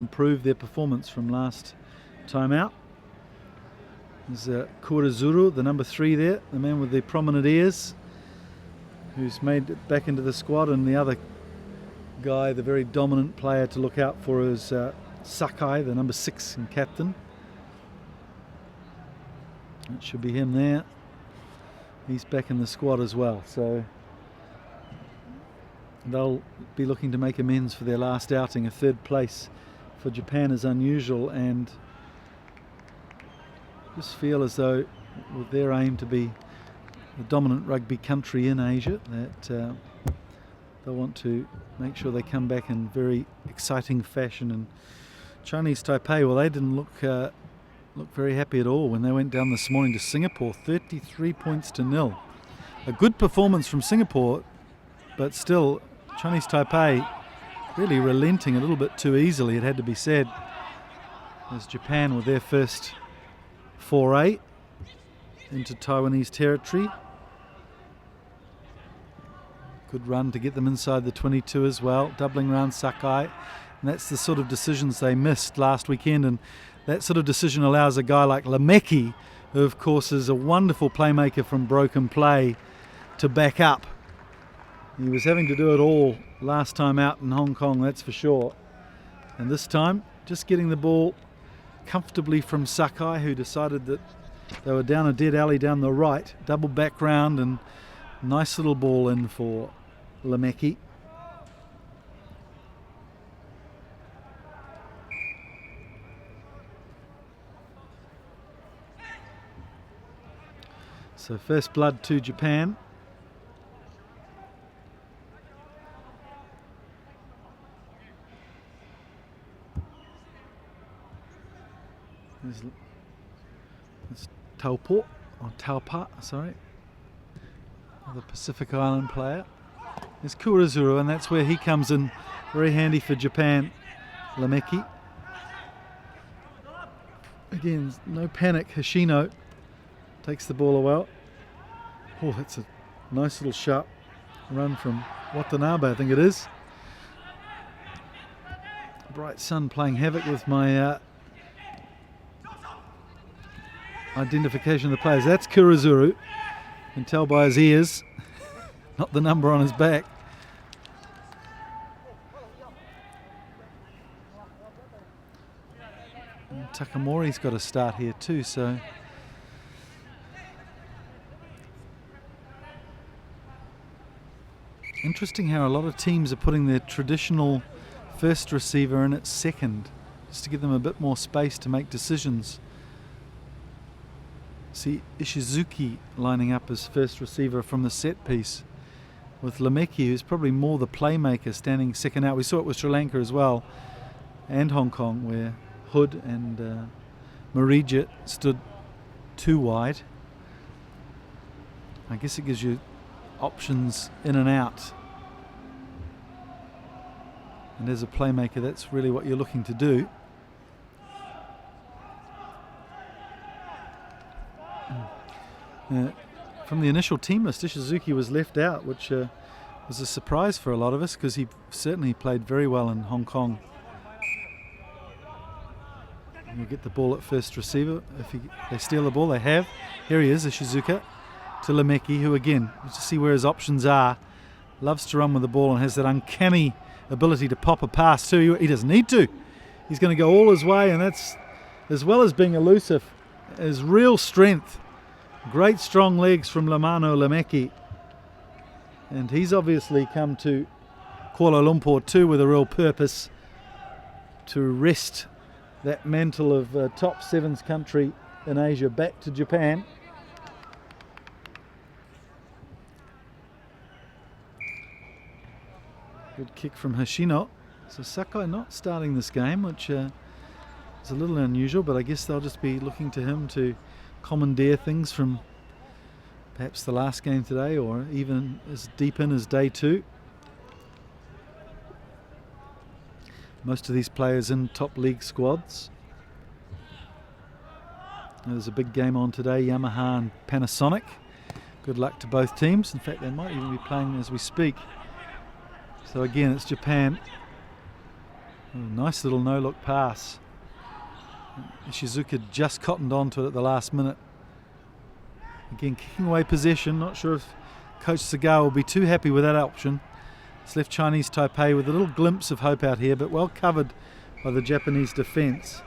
improve their performance from last time out. There's Kurazuru, the number 3 there, the man with the prominent ears, who's made it back into the squad, and the other guy, the very dominant player to look out for, is Sakai, the number 6 and captain. It should be him there. He's back in the squad as well, so they'll be looking to make amends for their last outing. A 3rd place for Japan is unusual, and just feel as though with their aim to be the dominant rugby country in Asia, that they'll want to make sure they come back in very exciting fashion. And Chinese Taipei, well, they didn't look very happy at all when they went down this morning to Singapore, 33 points to 0. A good performance from Singapore, but still Chinese Taipei really relenting a little bit too easily, it had to be said, as Japan with their first foray into Taiwanese territory. Good run to get them inside the 22 as well, doubling round Sakai, and that's the sort of decisions they missed last weekend, and that sort of decision allows a guy like Lameki, who of course is a wonderful playmaker from broken play, to back up. He was having to do it all last time out in Hong Kong, that's for sure. And this time, just getting the ball comfortably from Sakai, who decided that they were down a dead alley down the right, double back round, and nice little ball in for Lameki. So first blood to Japan. There's Taupo, or Taupa, sorry, the Pacific Island player. There's Kurazuru, and that's where he comes in very handy for Japan. Lameki. Again, no panic. Hoshino takes the ball well. Oh, that's a nice little sharp run from Watanabe, I think it is. Bright sun playing havoc with my identification of the players. That's Kurazuru. You can tell by his ears, not the number on his back. And Takamori's got a start here too, so interesting how a lot of teams are putting their traditional first receiver in at second, just to give them a bit more space to make decisions. See Ishizuki lining up as first receiver from the set piece, with Lameki, who's probably more the playmaker, standing second out. We saw it with Sri Lanka as well, and Hong Kong, where Hood and Marija stood too wide. I guess it gives you options in and out, and as a playmaker, that's really what you're looking to do. From the initial team list, Ishizuki was left out, which was a surprise for a lot of us, because he certainly played very well in Hong Kong. We'll get the ball at first receiver. If they steal the ball, they have. Here he is, Ishizuka, to Lameki, who again, just to see where his options are, loves to run with the ball and has that uncanny ability to pop a pass too. He doesn't need to. He's going to go all his way, and that's, as well as being elusive, is real strength. Great strong legs from Lamano Lameki, and he's obviously come to Kuala Lumpur too with a real purpose to wrest that mantle of top sevens country in Asia back to Japan. Good kick from Hoshino. So Sakai not starting this game, which is a little unusual, but I guess they'll just be looking to him to commandeer things from perhaps the last game today, or even as deep in as day 2. Most of these players in top league squads. There's a big game on today, Yamaha and Panasonic. Good luck to both teams. In fact, they might even be playing as we speak. So again, it's Japan Oh, nice little no-look pass. Ishizuka just cottoned onto it at the last minute. Again, kicking away possession. Not sure if Coach Sagar will be too happy with that option. It's left Chinese Taipei with a little glimpse of hope out here, but well covered by the Japanese defence.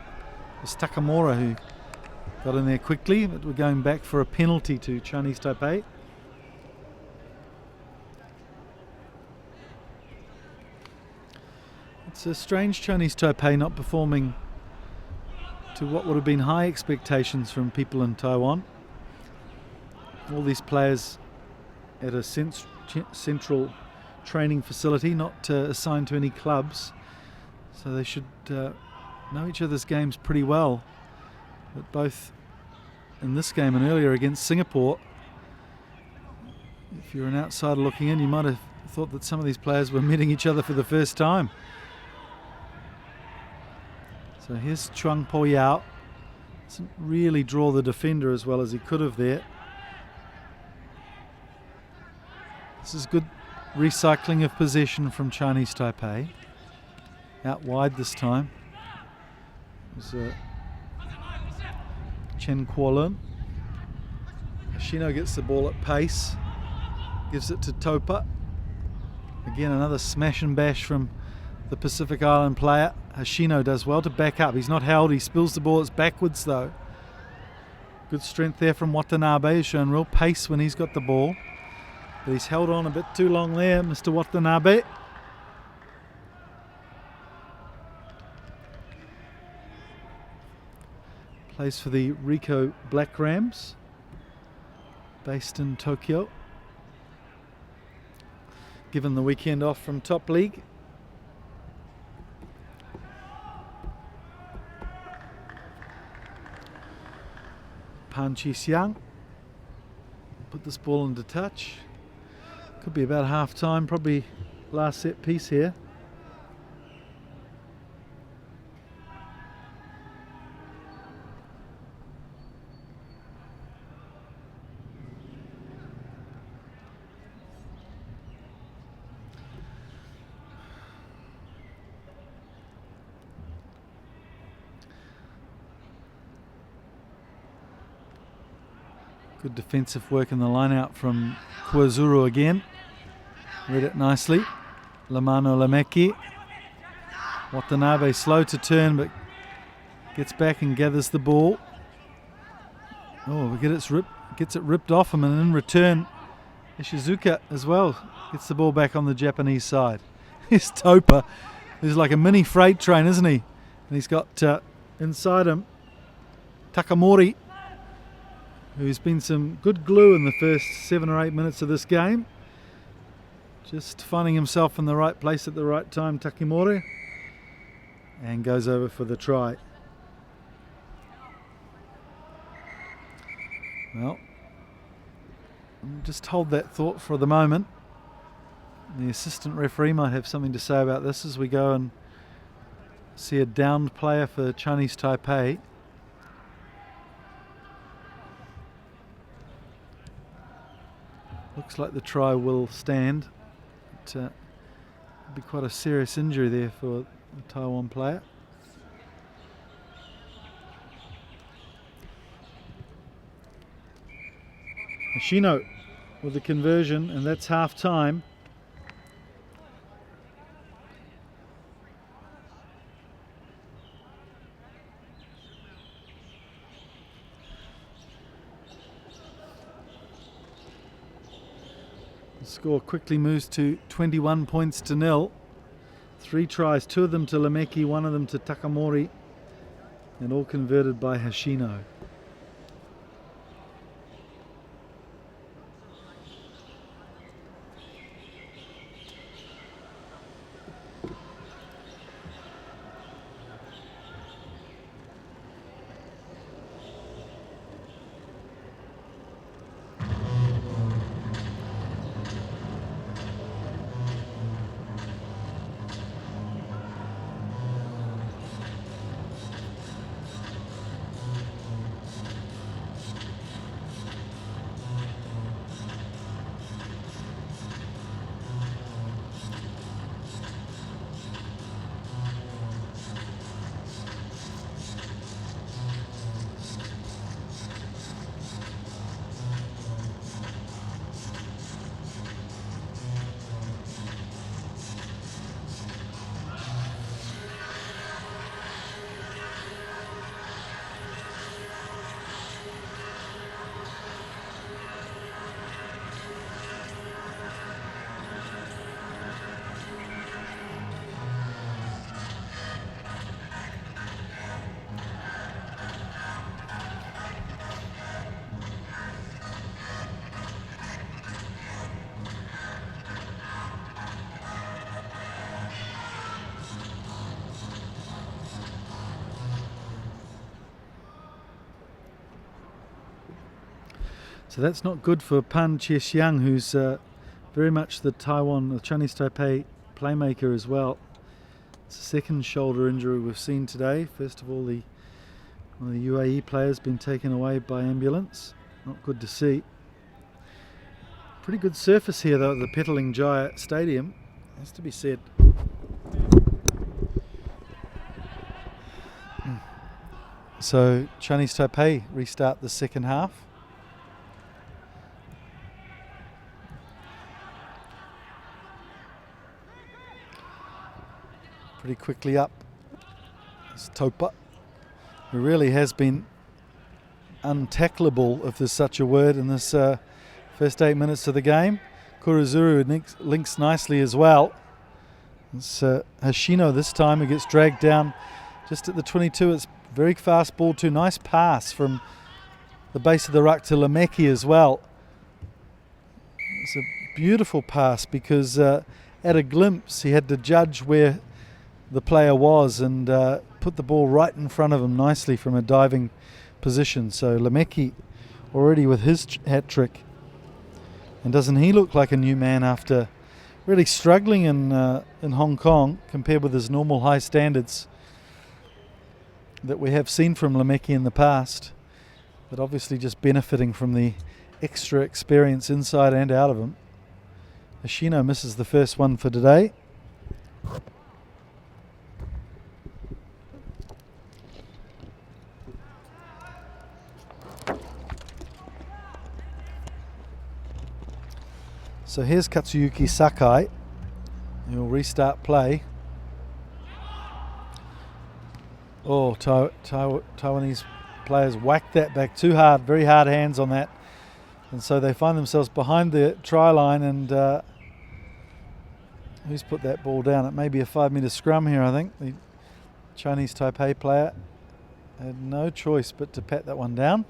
It was Takamura who got in there quickly, but we're going back for a penalty to Chinese Taipei. It's a strange Chinese Taipei not performing to what would have been high expectations from people in Taiwan. All these players at a central training facility, not assigned to any clubs, so they should know each other's games pretty well. But both in this game and earlier against Singapore, if you're an outsider looking in, you might have thought that some of these players were meeting each other for the first time. So here's Chuang Po Yao. Doesn't really draw the defender as well as he could have there. This is good recycling of possession from Chinese Taipei. Out wide this time. It was Chen Kuolin. Ashino gets the ball at pace. Gives it to Topa. Again, another smash and bash from the Pacific Island player. Hashino does well to back up. He's not held. He spills the ball. It's backwards though. Good strength there from Watanabe. He's shown real pace when he's got the ball. But he's held on a bit too long there, Mr. Watanabe. Plays for the Ricoh Black Rams, based in Tokyo. Given the weekend off from Top League. Pan Chi Siang put this ball into touch. Could be about half time, probably last set piece here. Good defensive work in the line out from Kuazuru again. Read it nicely. Lamano Lameki. Watanabe slow to turn but gets back and gathers the ball. Oh, gets it ripped off him, and in return Ishizuka as well gets the ball back on the Japanese side. Here's Topa, who's like a mini freight train, isn't he? And he's got inside him Takamori, who's been some good glue in the first 7 or 8 minutes of this game. Just finding himself in the right place at the right time, Takimori, and goes over for the try. Well, just hold that thought for the moment. The assistant referee might have something to say about this as we go and see a downed player for Chinese Taipei. Looks like the try will stand. It'll be quite a serious injury there for the Taiwan player. Ashino with the conversion, and that's half time. The score quickly moves to 21 points to 0. 3 tries, 2 of them to Lameki, 1 of them to Takamori, and all converted by Hashino. So that's not good for Pan Chie-Xiang, who's very much the Chinese Taipei playmaker as well. It's the second shoulder injury we've seen today. First of all, one of the UAE players been taken away by ambulance. Not good to see. Pretty good surface here though at the Petaling Jaya Stadium, has to be said. So Chinese Taipei restart the second half. Pretty quickly up. It's Topa, who really has been untacklable, if there's such a word, in this first 8 minutes of the game. Kuruzuru links nicely as well. It's Hashino this time, who gets dragged down just at the 22. It's very fast ball too. Nice pass from the base of the ruck to Lemeki as well. It's a beautiful pass because at a glimpse he had to judge where the player was and put the ball right in front of him nicely from a diving position. So Lemeki already with his hat trick. And doesn't he look like a new man after really struggling in Hong Kong compared with his normal high standards that we have seen from Lemeki in the past, but obviously just benefiting from the extra experience inside and out of him. Ashino misses the first one for today. So here's Katsuyuki Sakai. He'll restart play. Oh, Taiwanese players whacked that back too hard, very hard hands on that. And so they find themselves behind the try line, and who's put that ball down? It may be a 5-metre scrum here, I think. The Chinese Taipei player had no choice but to pat that one down.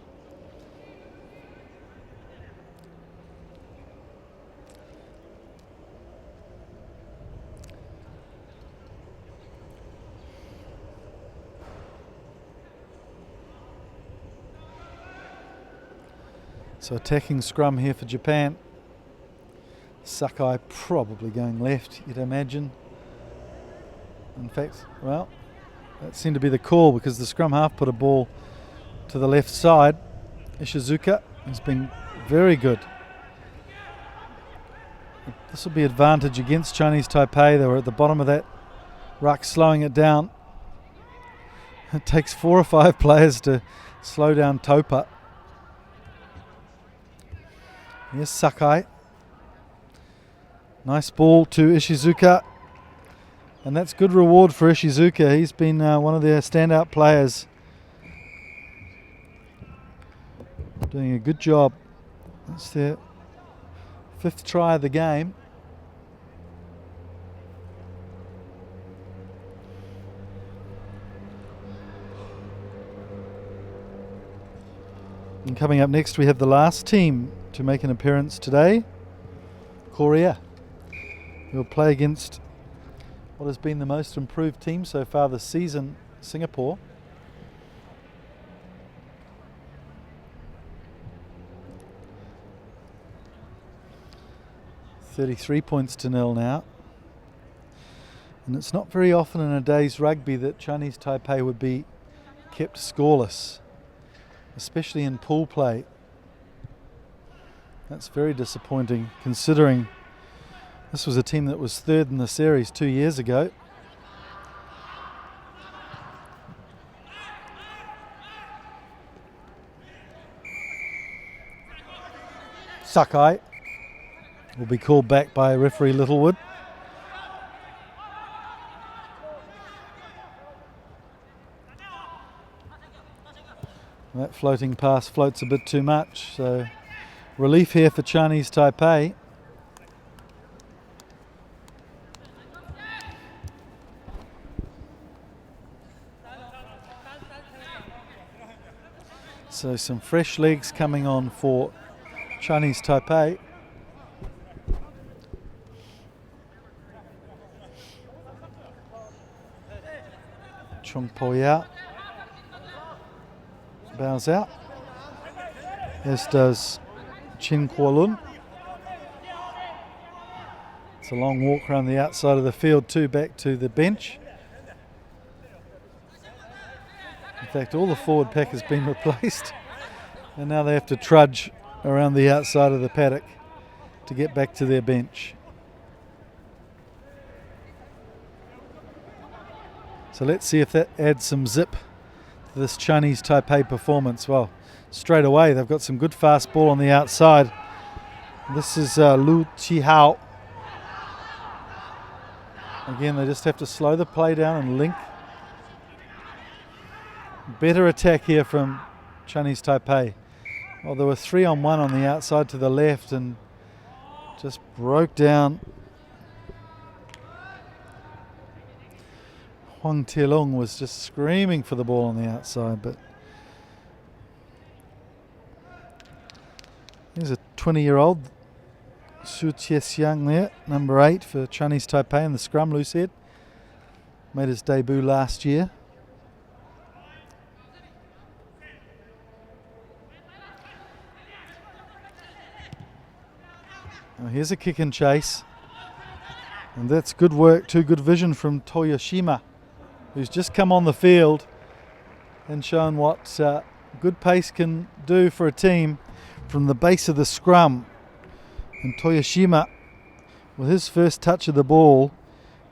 So attacking scrum here for Japan. Sakai probably going left, you'd imagine. In fact, well, that seemed to be the call because the scrum half put a ball to the left side. Ishizuka has been very good. This will be advantage against Chinese Taipei. They were at the bottom of that ruck, slowing it down. It takes 4 or 5 players to slow down Topa. Here's Sakai. Nice ball to Ishizuka. And that's good reward for Ishizuka. He's been one of their standout players. Doing a good job. That's their 5th try of the game. And coming up next, we have the last team to make an appearance today, Korea. We'll play against what has been the most improved team so far this season, Singapore. $33 points to 0 now. And it's not very often in a day's rugby that Chinese Taipei would be kept scoreless, especially in pool play. That's very disappointing considering this was a team that was 3rd in the series 2 years ago. Sakai will be called back by referee Littlewood. That floating pass floats a bit too much, so relief here for Chinese Taipei. So some fresh legs coming on for Chinese Taipei. Chung Po-ya bows out, as does Chen Kualun. It's a long walk around the outside of the field too, back to the bench. In fact, all the forward pack has been replaced, and now they have to trudge around the outside of the paddock to get back to their bench. So let's see if that adds some zip to this Chinese Taipei performance. Well, straight away they've got some good fast ball on the outside. This is Lu Chihao. Again, they just have to slow the play down and link. Better attack here from Chinese Taipei. Well, there were 3-on-1 on the outside to the left and just broke down. Huang Tielong was just screaming for the ball on the outside, but here's a 20-year-old Su Chiexiang there, number 8 for Chinese Taipei in the scrum, loose head. Made his debut last year. Now here's a kick and chase. And that's good work too, good vision from Toyoshima, who's just come on the field and shown what good pace can do for a team from the base of the scrum. And Toyoshima, with his first touch of the ball,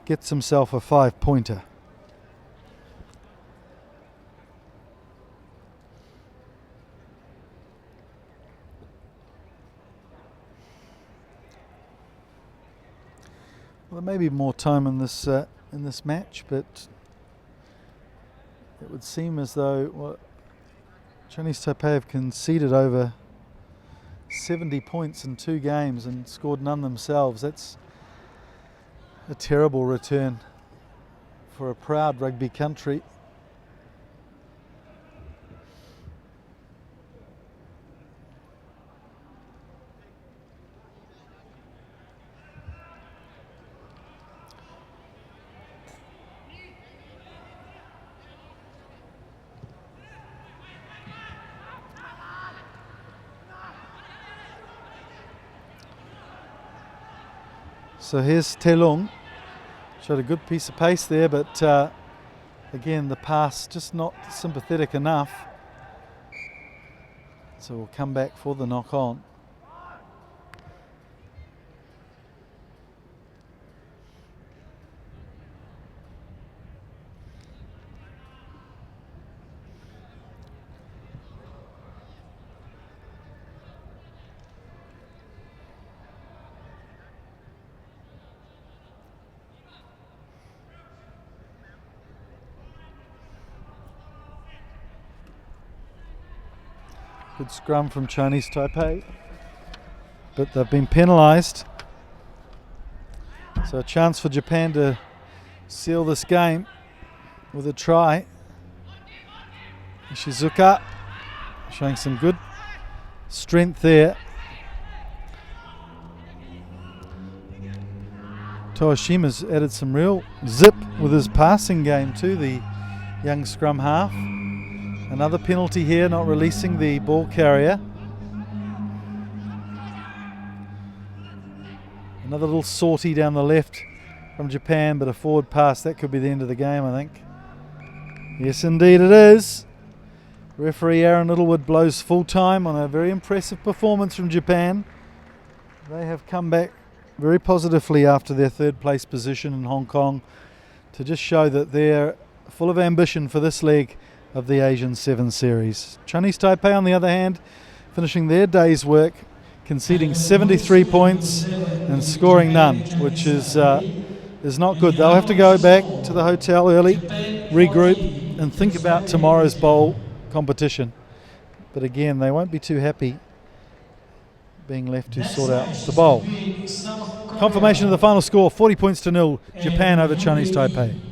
gets himself a 5-pointer. Well, there may be more time in this match, but it would seem as though Chinese Taipei have conceded over 70 points in 2 games and scored none themselves. That's a terrible return for a proud rugby country. So here's Telung, showed a good piece of pace there, but again the pass just not sympathetic enough. So we'll come back for the knock on. Good scrum from Chinese Taipei, but they've been penalised. So a chance for Japan to seal this game with a try. Ishizuka showing some good strength there. Toyoshima's added some real zip with his passing game too, the young scrum half. Another penalty here, not releasing the ball carrier. Another little sortie down the left from Japan, but a forward pass. That could be the end of the game, I think. Yes, indeed it is. Referee Aaron Littlewood blows full time on a very impressive performance from Japan. They have come back very positively after their 3rd place position in Hong Kong to just show that they're full of ambition for this leg of the Asian Sevens Series. Chinese Taipei, on the other hand, finishing their day's work, conceding 73 points and scoring none, which is not good. They'll have to go back to the hotel early, regroup, and think about tomorrow's bowl competition. But again, they won't be too happy being left to sort out the bowl. Confirmation of the final score, 40 points to 0, Japan over Chinese Taipei.